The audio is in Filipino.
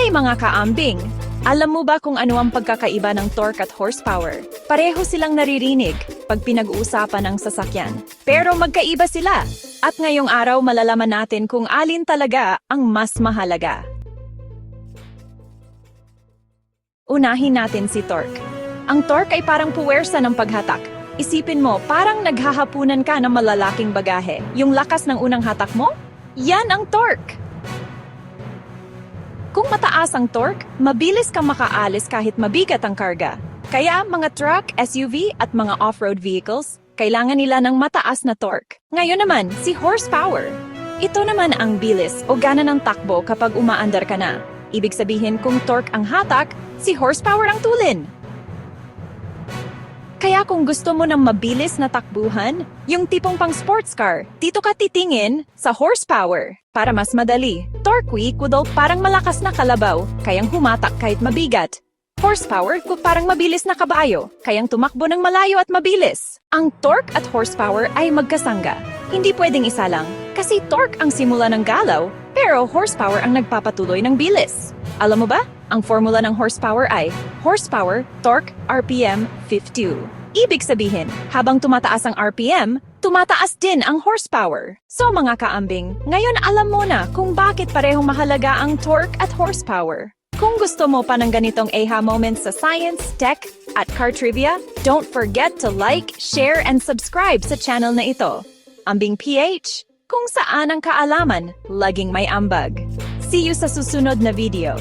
Hey mga kaambing! Alam mo ba kung ano ang pagkakaiba ng torque at horsepower? Pareho silang naririnig pag pinag-uusapan ng sasakyan. Pero magkaiba sila. At ngayong araw malalaman natin kung alin talaga ang mas mahalaga. Unahin natin si torque. Ang torque ay parang puwersa ng paghatak. Isipin mo, parang naghahapunan ka ng malalaking bagahe. Yung lakas ng unang hatak mo? Yan ang torque! Kung mataas ang torque, mabilis kang makaalis kahit mabigat ang karga. Kaya mga truck, SUV at mga off-road vehicles, kailangan nila ng mataas na torque. Ngayon naman, si horsepower. Ito naman ang bilis o gana ng takbo kapag umaandar ka na. Ibig sabihin kung torque ang hatak, si horsepower ang tulin. Kaya kung gusto mo ng mabilis na takbuhan, yung tipong pang sports car, dito ka titingin sa horsepower. Para mas madali, torque equal parang malakas na kalabaw, kayang humatak kahit mabigat. Horsepower ko parang mabilis na kabayo, kayang tumakbo ng malayo at mabilis. Ang torque at horsepower ay magkasangga. Hindi pwedeng isa lang, kasi torque ang simula ng galaw, pero horsepower ang nagpapatuloy ng bilis. Alam mo ba? Ang formula ng horsepower ay horsepower, torque, RPM, 52. Ibig sabihin, habang tumataas ang RPM, tumataas din ang horsepower. So mga kaambing, ngayon alam mo na kung bakit parehong mahalaga ang torque at horsepower. Kung gusto mo pa ng ganitong AHA moments sa science, tech, at car trivia, don't forget to like, share, and subscribe sa channel na ito. Ambing PH, kung saan ang kaalaman, laging may ambag. See you sa susunod na video.